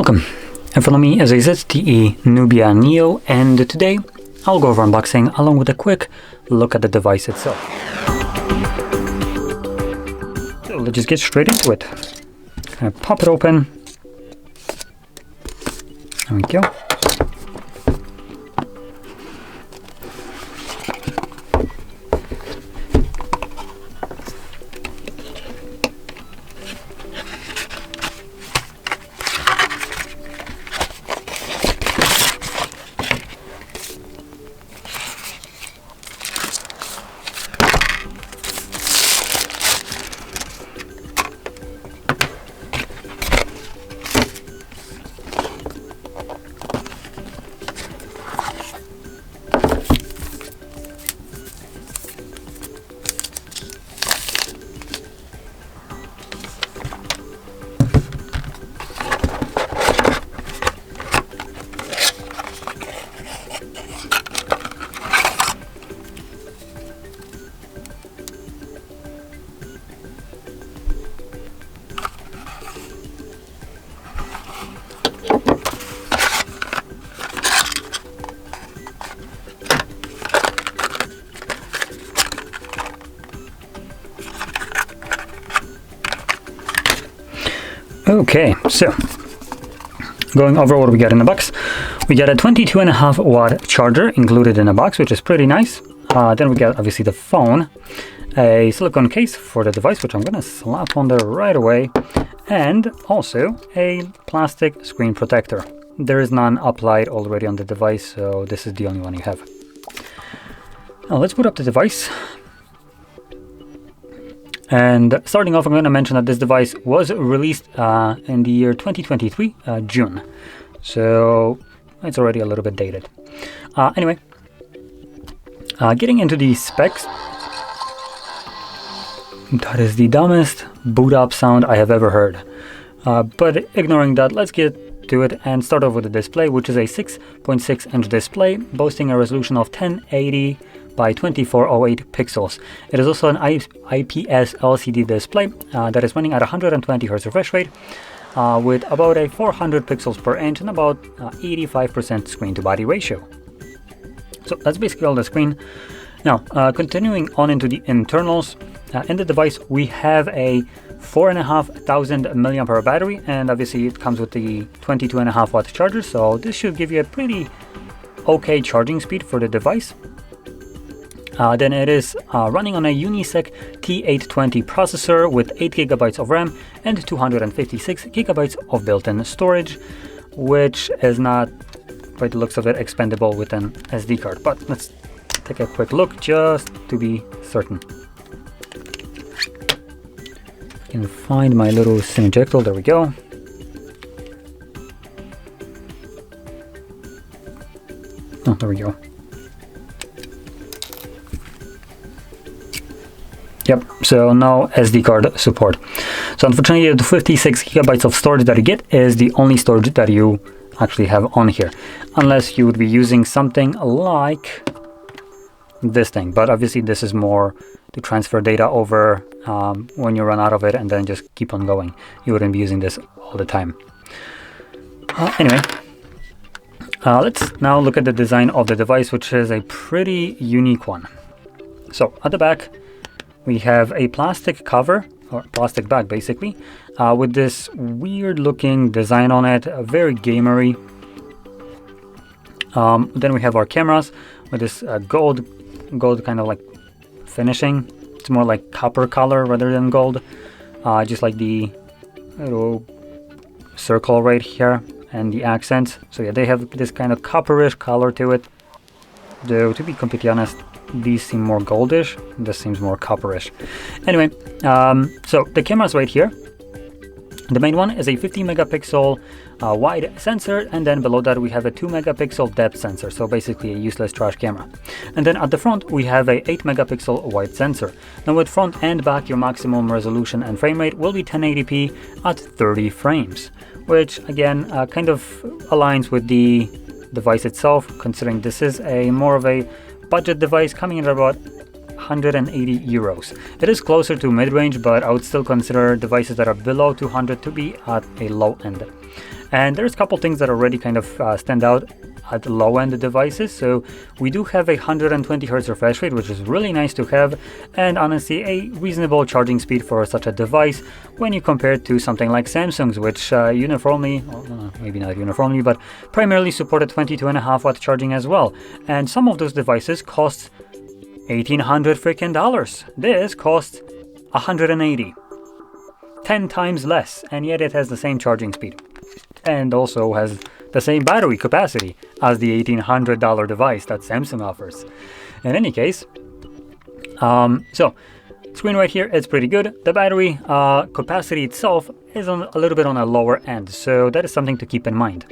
Welcome. In front of me is a ZTE Nubia Neo, and today I'll go over unboxing along with a quick look at the device itself. So let's just get straight into it. Kind of pop it open. There we go. Okay, so going over what we got in the box, we got a 22.5 watt charger included in the box, which is pretty nice. Then we got obviously the phone, a silicone case for the device, which I'm gonna slap on there right away, and also a plastic screen protector. There is none applied already on the device, so this is the only one you have. Now let's boot up the device. And starting off, I'm going to mention that this device was released in the year 2023, June. So it's already a little bit dated. Anyway, getting into the specs. That is the dumbest boot up sound I have ever heard. But ignoring that, let's get to it and start off with the display, which is a 6.6-inch display boasting a resolution of 1080 by 2408 pixels. It is also an IPS LCD display that is running at 120 Hz refresh rate with about a 400 pixels per inch and about 85% screen to body ratio. So that's basically all the screen. Now, continuing on into the internals, in the device we have a 4,500 mAh battery, and obviously it comes with the 22.5 watt charger, so this should give you a pretty okay charging speed for the device. Then it is running on a Unisec T820 processor with 8 GB of RAM and 256 GB of built-in storage, which is not, by the looks of it, expandable with an SD card. But let's take a quick look just to be certain. I can find my little SIM ejector. There we go. Oh, there we go. Yep, so no SD card support. So unfortunately, the 56 GB of storage that you get is the only storage that you actually have on here, unless you would be using something like this thing. But obviously this is more to transfer data over when you run out of it and then just keep on going. You wouldn't be using this all the time. Anyway, let's now look at the design of the device, which is a pretty unique one. So at the back, we have a plastic cover, or plastic bag basically, with this weird looking design on it, very gamery. Then we have our cameras with this gold kind of like finishing. It's more like copper color rather than gold, just like the little circle right here and the accents. So yeah, they have this kind of copperish color to it, though to be completely honest, these seem more goldish. This seems more copperish. Anyway, so the camera's right here. The main one is a 50 megapixel wide sensor, and then below that we have a 2 megapixel depth sensor, so basically a useless trash camera. And then at the front we have a 8 megapixel wide sensor. Now with front and back, your maximum resolution and frame rate will be 1080p at 30 frames, which again kind of aligns with the device itself, considering this is a more of a budget device coming in at about 180 euros. It is closer to mid-range, but I would still consider devices that are below 200 to be at a low end. And there's a couple things that already kind of stand out at the low end devices. So we do have a 120 Hz refresh rate, which is really nice to have, and honestly a reasonable charging speed for such a device when you compare it to something like Samsung's, which uniformly, well, maybe not uniformly, but primarily supported 22.5 watt charging as well. And some of those devices cost $1,800 freaking dollars. This costs 180, 10 times less, and yet it has the same charging speed and also has the same battery capacity as the $1,800 device that Samsung offers. In any case, so screen right here is pretty good. The battery capacity itself is a little bit on a lower end, so that is something to keep in mind.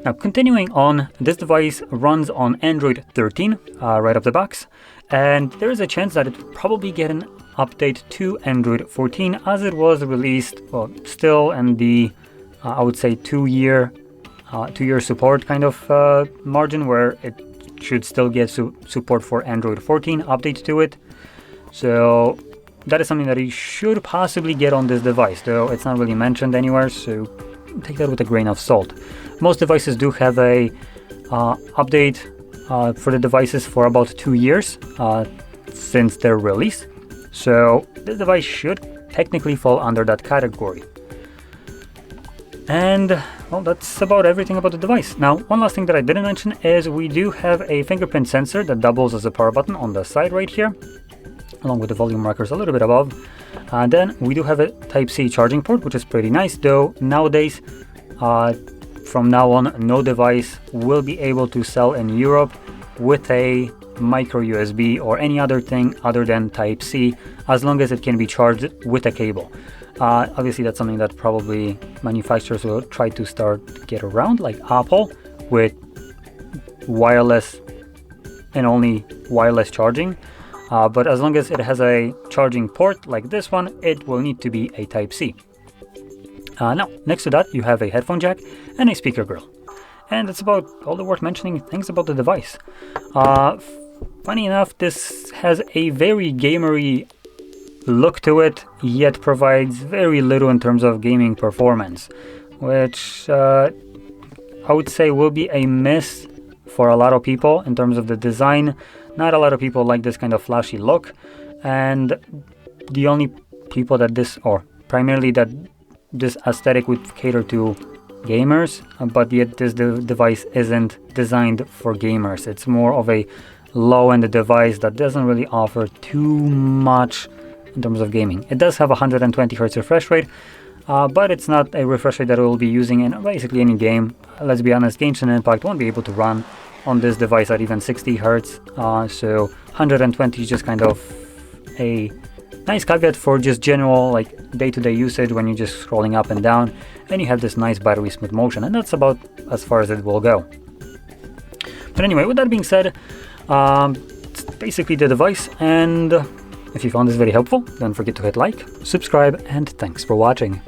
Now, continuing on, this device runs on Android 13 right off the box, and there is a chance that it will probably get an update to Android 14 as it was released, well, still in the I would say two-year support kind of margin, where it should still get support for Android 14 update to it. So that is something that you should possibly get on this device, though it's not really mentioned anywhere, so take that with a grain of salt. Most devices do have a update for the devices for about 2 years since their release, so this device should technically fall under that category. And well, that's about everything about the device. Now, one last thing that I didn't mention is we do have a fingerprint sensor that doubles as a power button on the side right here, along with the volume markers a little bit above. And then we do have a Type-C charging port, which is pretty nice, though nowadays, from now on, no device will be able to sell in Europe with a micro USB or any other thing other than Type-C, as long as it can be charged with a cable. Obviously, that's something that probably manufacturers will try to get around, like Apple, with wireless and only wireless charging. But as long as it has a charging port like this one, it will need to be a Type-C. Now, next to that, you have a headphone jack and a speaker grill. And that's about all the worth mentioning things about the device. Funny enough, this has a very gamery look to it, yet provides very little in terms of gaming performance, which I would say will be a miss for a lot of people in terms of the design. Not a lot of people like this kind of flashy look, and the only people that primarily that this aesthetic would cater to gamers, but yet this device isn't designed for gamers. It's more of a low-end device that doesn't really offer too much in terms of gaming. It does have a 120 Hz refresh rate, but it's not a refresh rate that we'll be using in basically any game. Let's be honest, Genshin Impact won't be able to run on this device at even 60 Hz, so 120 is just kind of a nice caveat for just general like day-to-day usage when you're just scrolling up and down and you have this nice battery smooth motion, and that's about as far as it will go. But anyway, with that being said, it's basically the device, and if you found this very helpful, don't forget to hit like, subscribe, and thanks for watching.